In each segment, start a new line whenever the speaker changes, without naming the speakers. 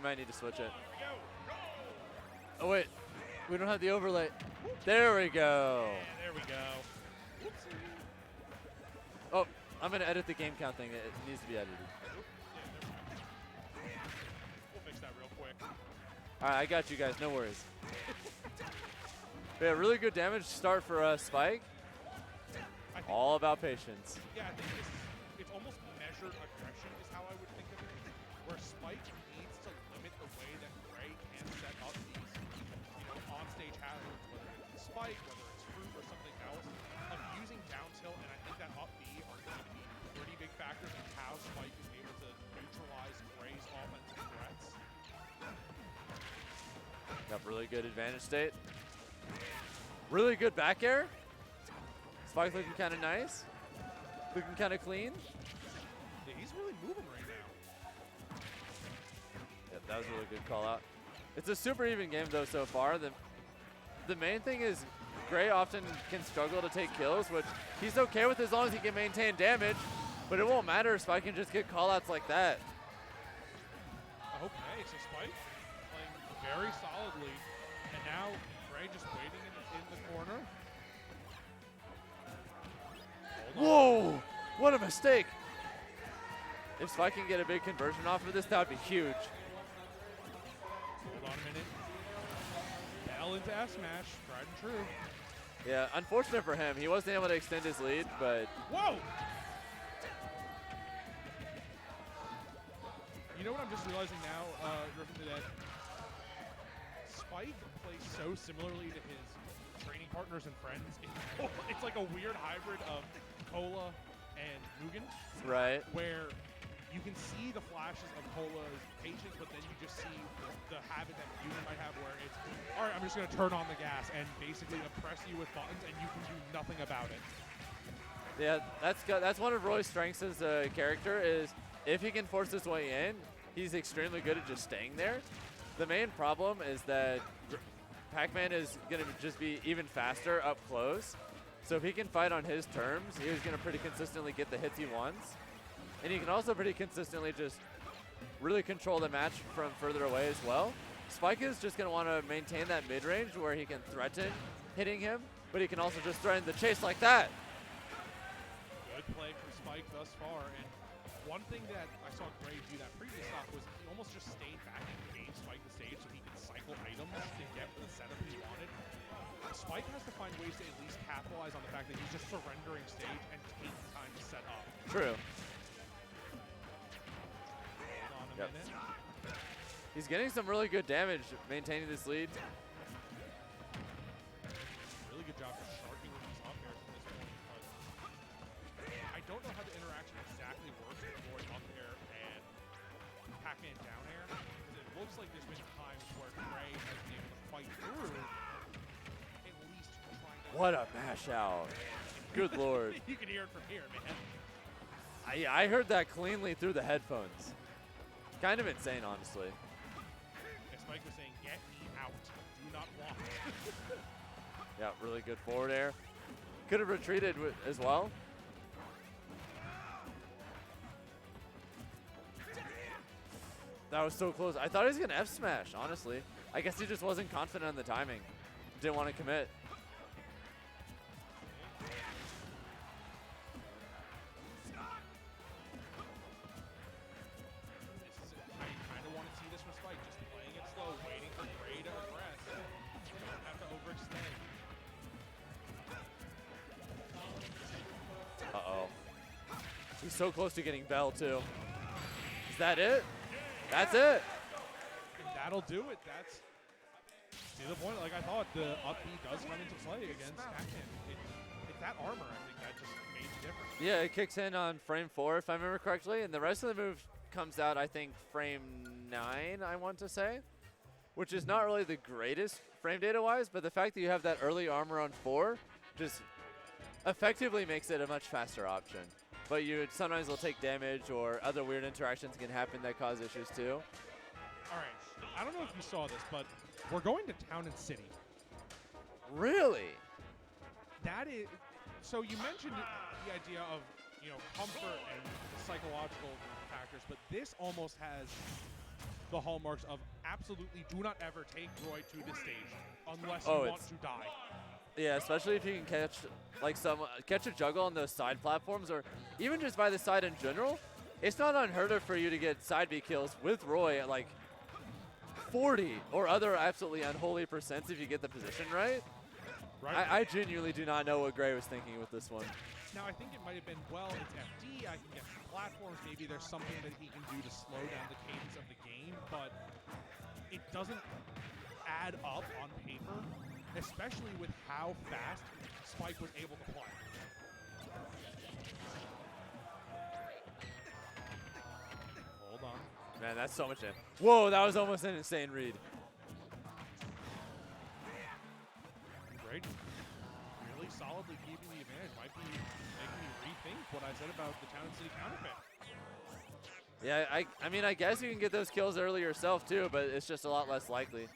We might need to switch it. Oh, wait. We don't have the overlay. There we go.
Yeah, there we go. Whoopsie.
Oh, I'm going to edit the game count thing. It needs to be edited.
We'll fix that real quick.
All right, I got you guys. No worries. Yeah, really good damage start for Spike. All about patience.
Yeah, I think it's almost measured aggression is how I would think of it, where Spike needs to limit the way that Gray can set up these, on-stage hazards, whether it's Spike, whether it's fruit or something else, of using down tilt, and I think that up B are going to be pretty big factors in how Spike is able to neutralize Gray's offensive threats.
Got really good advantage state. Really good back air. Spike looking kind of nice. Looking kind of clean.
Yeah, he's really moving right now.
Yep, that was a really good call out. It's a super even game though so far. The main thing is Gray often can struggle to take kills, which he's okay with as long as he can maintain damage, but it won't matter if Spike can just get call outs like that.
Okay, so Spike playing very solidly, and now Gray just waiting in the corner.
Whoa! What a mistake! If Spike can get a big conversion off of this, that would be huge.
Hold on a minute. Bell into F smash, tried and true.
Yeah, unfortunate for him. He wasn't able to extend his lead, but...
Whoa! You know what I'm just realizing now, Griffin, that Spike plays so similarly to his training partners and friends. It's like a weird hybrid of Cola and Mugen.
Right.
Where you can see the flashes of Cola's patience, but then you just see the habit that Mugen might have where it's, all right, I'm just going to turn on the gas and basically oppress you with buttons and you can do nothing about it.
Yeah, that's one of Roy's strengths as a character is if he can force his way in, he's extremely good at just staying there. The main problem is that Pac-Man is going to just be even faster up close. So if he can fight on his terms, he's going to pretty consistently get the hits he wants. And he can also pretty consistently just really control the match from further away as well. Spike is just going to want to maintain that mid-range where he can threaten hitting him, but he can also just threaten the chase like that.
Good play from Spike thus far. And one thing that I saw Gray do that previous stock was he almost just stayed back and gave Spike the stage so he could cycle items to get the setup he wanted. Spike has to find ways to at least capitalize on the fact that he's just surrendering stage and taking time to set up.
True.
Hold on a minute.
He's getting some really good damage maintaining this lead.
Really good job of sharking with these up airs at this point, but I don't know how the interaction exactly works with Roy up air and Pac-Man down air, because it looks like there's been times where Gray has been able to fight through at least trying to...
What a mash out. Good lord.
You can hear it from here, man.
I heard that cleanly through the headphones. Kind of insane, honestly.
As Spike was saying, get me out. Do not want.
Yeah, really good forward air. Could have retreated as well. That was so close. I thought he was going to F smash, honestly. I guess he just wasn't confident in the timing. Didn't want to commit.
I kind of want to see this from Spike, just playing it slow, waiting for Gray to aggress. You don't have to overextend.
Uh-oh. He's so close to getting Bell, too. Is that it? That's it.
And that'll do it. That's to the point. Like I thought, the up B does come into play against Pac-Man. It's that armor, I think, that just made the difference.
Yeah, it kicks in on frame 4, if I remember correctly, and the rest of the move comes out, I think, frame 9, I want to say, which is not really the greatest frame data-wise, but the fact that you have that early armor on 4 just effectively makes it a much faster option. But you sometimes will take damage or other weird interactions can happen that cause issues too.
All right, I don't know if you saw this, but we're going to Town and City.
Really?
That is, so you mentioned the idea of, comfort and psychological factors, but this almost has the hallmarks of absolutely do not ever take Roy to this stage unless
Oh,
you want to die.
Yeah, especially if you can catch like catch a juggle on those side platforms, or even just by the side in general. It's not unheard of for you to get side B kills with Roy at like 40 or other absolutely unholy percents if you get the position right.
Right.
I genuinely do not know what Gray was thinking with this one.
Now, I think it might have been, well, it's FD, I can get some platforms, maybe there's something that he can do to slow down the cadence of the game, but it doesn't add up on paper, especially with how fast Spike was able to play. Hold on.
Man, that's so much in. Whoa, that was almost an insane read.
Great. Really solidly keeping the advantage. Might be making me rethink what I said about the Town and City counterpick.
Yeah, I mean, I guess you can get those kills early yourself too, but it's just a lot less likely.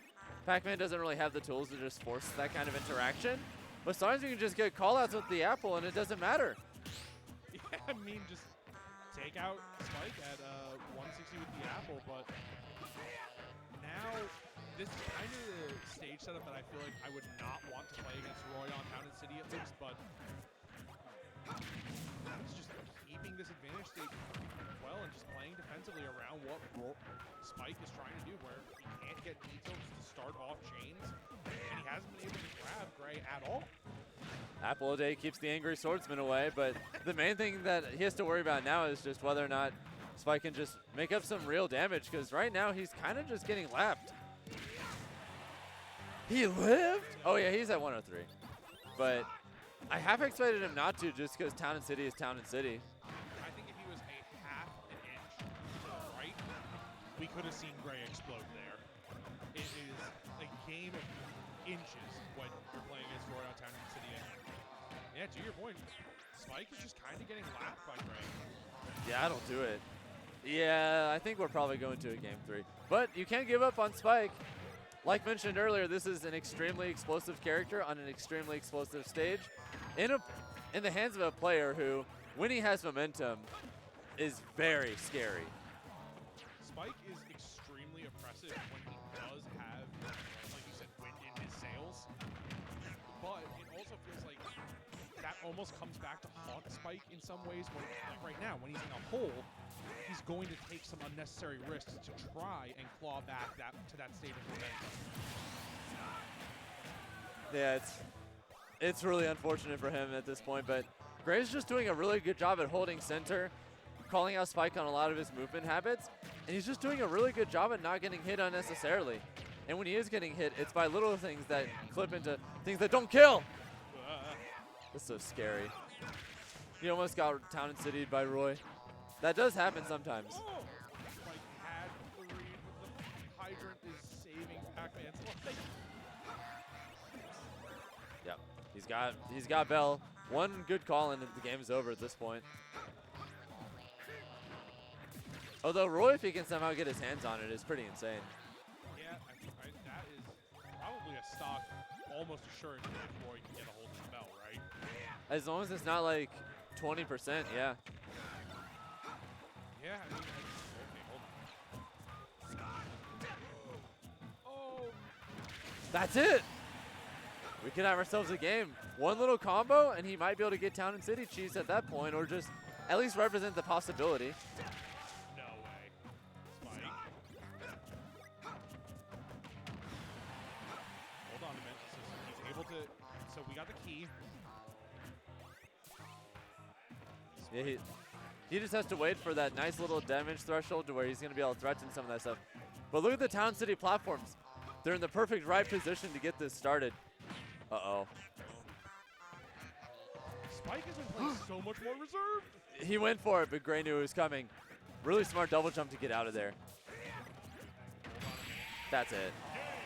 Pac-Man doesn't really have the tools to just force that kind of interaction, but sometimes you can just get callouts with the apple and it doesn't matter.
Yeah, I mean, just take out Spike at 160 with the apple, but now this is kind of the stage setup that I feel like I would not want to play against Roy on Town and City at least, but he's just keeping this advantage state well and just playing defensively around what Spike is trying to do, where he can't get details to start off chains, and he hasn't been able to grab Gray at all.
Apple a day keeps the angry swordsman away, but the main thing that he has to worry about now is just whether or not Spike can just make up some real damage, because right now he's kind of just getting lapped. He lived? Oh yeah, he's at 103. But I half expected him not to, just because Town and City is Town and City.
I think if he was a half an inch to the right, we could have seen Gray explode there. It is a game of inches when you're playing against Roy on Town and City. And yeah, to your point, Spike is just kind of getting lapped by Gray.
Yeah, I don't do it. Yeah, I think we're probably going to a game 3. But you can't give up on Spike. Like mentioned earlier, this is an extremely explosive character on an extremely explosive stage in the hands of a player who, when he has momentum, is very scary.
Spike is extremely oppressive when he does have, like you said, wind in his sails. But it also feels like that almost comes back to haunt Spike in some ways. When, like right now, when he's in a hole, he's going to take some unnecessary risks to try and claw back to that state of momentum.
Yeah, it's really unfortunate for him at this point, but Gray's just doing a really good job at holding center, calling out Spike on a lot of his movement habits, and he's just doing a really good job at not getting hit unnecessarily. And when he is getting hit, it's by little things that clip into things that don't kill. That's so scary. He almost got Town and City by Roy. That does happen sometimes.
Oh! Spike had the read, but the hydrant is saving Pac-Man's life.
Yep, he's got Bell. One good call and the game's over at this point. Although Roy, if he can somehow get his hands on it, is pretty insane.
Yeah, that is probably a stock almost assured if Roy can get a hold of the bell, right?
As long as it's not like 20%, yeah.
Yeah, I mean, okay, hold on. Oh!
That's it. We could have ourselves a game. One little combo, and he might be able to get Town and City cheese at that point, or just at least represent the possibility.
No way. Spike. Hold on a minute. So he's able to. So we got the key.
Yeah, he just has to wait for that nice little damage threshold to where he's going to be able to threaten some of that stuff. But look at the Town City platforms. They're in the perfect right position to get this started. Uh-oh.
Spike has been playing so much more reserved.
He went for it, but Gray knew it was coming. Really smart double jump to get out of there. That's it.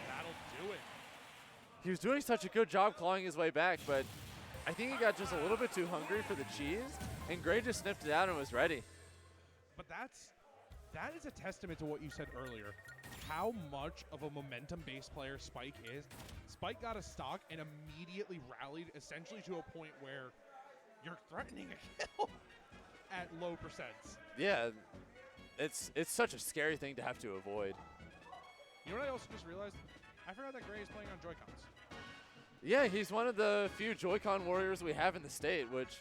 That'll do it.
He was doing such a good job clawing his way back, but I think he got just a little bit too hungry for the cheese, and Gray just sniffed it out and was ready.
But that is a testament to what you said earlier. How much of a momentum-based player Spike is. Spike got a stock and immediately rallied essentially to a point where you're threatening a kill at low percents.
Yeah, it's such a scary thing to have to avoid.
know what I also just realized? I forgot that Gray is playing on Joy-Cons.
Yeah, he's one of the few Joy-Con warriors we have in the state, which,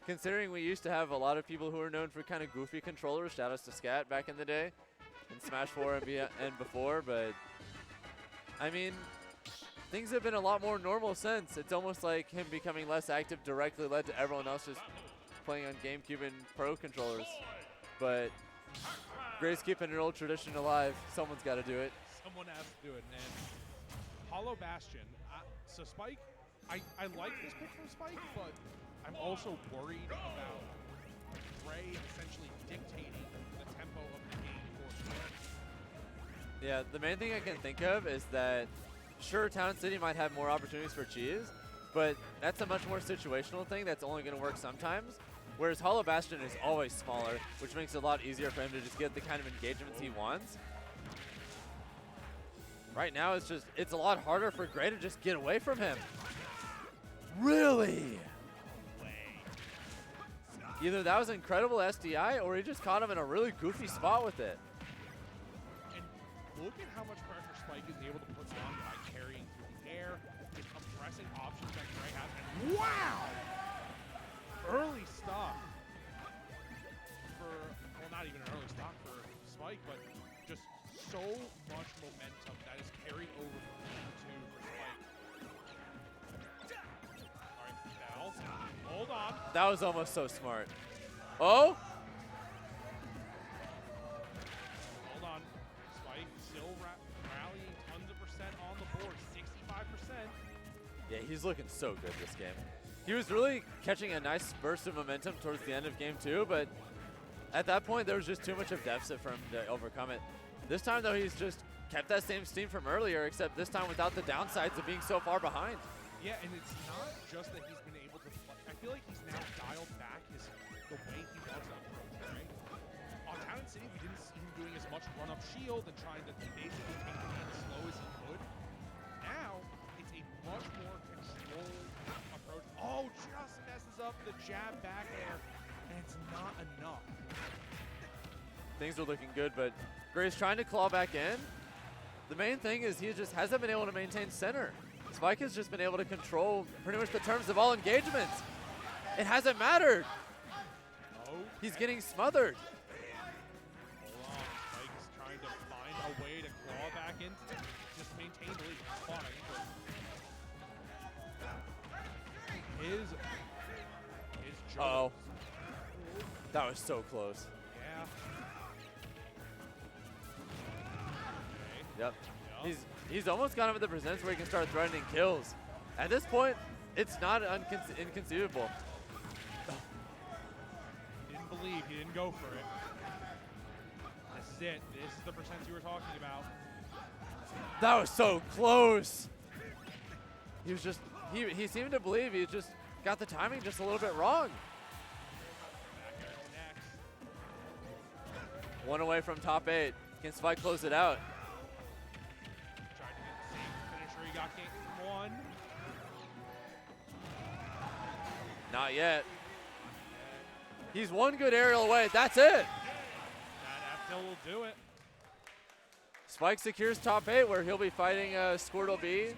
considering we used to have a lot of people who are known for kind of goofy controllers, shoutouts to Scat back in the day, in Smash 4 and before, but I mean, things have been a lot more normal since. It's almost like him becoming less active directly led to everyone else just playing on GameCube and Pro controllers. But Gray's keeping an old tradition alive. Someone's got to do it.
Someone has to do it. And Hollow Bastion. So Spike, I like this pick from Spike, but I'm also worried about Gray essentially dictating the tempo of the game for Spike.
Yeah, the main thing I can think of is that, sure, Town City might have more opportunities for cheese, but that's a much more situational thing that's only going to work sometimes. Whereas Hollow Bastion is always smaller, which makes it a lot easier for him to just get the kind of engagements he wants. Right now, it's a lot harder for Gray to just get away from him. Really? Either that was incredible SDI, or he just caught him in a really goofy spot with it.
And look at how much pressure Spike is able to put on by carrying through the air, the compressing options that Gray has, and wow! Early stock for, well, not even an early stock for Spike, but just so much momentum that is carried over from game 2 for Spike. All right, Bell, hold on.
That was almost so smart. Oh?
Hold on. Spike still rallying tons of percent on the board, 65%.
Yeah, he's looking so good this game. He was really catching a nice burst of momentum towards the end of game 2, but at that point, there was just too much of deficit for him to overcome it. This time, though, he's just kept that same steam from earlier, except this time without the downsides of being so far behind.
Yeah, and it's not just that he's been able to play. I feel like he's now dialed back the way he wants to approach, right? On Town and City, we didn't see him doing as much run-up shield and trying to basically take the game as slow as he could. Now, it's a much more controlled approach. Oh, just messes up the jab back air, and it's not enough.
Things are looking good, but Gray's trying to claw back in. The main thing is he just hasn't been able to maintain center. Spike has just been able to control pretty much the terms of all engagements. It hasn't mattered.
Oh,
He's getting smothered.
hold on. Spike is trying to find a way to claw back in, just maintain the lead. Fine, but his
Uh-oh. That was so close.
Yeah.
Yep. He's almost got him at the presents where he can start threatening kills. At this point, it's not inconceivable.
He didn't believe. He didn't go for it. This is it. This is the percent you were talking about.
That was so close. He was just, he seemed to believe he just got the timing just a little bit wrong.
Back air next.
One away from top 8. Can Spike close it out?
Tried to get the same finisher he got game 1.
Not yet. He's one good aerial away. That's it.
That F will do it.
Spike secures top 8 where he'll be fighting Squirtle B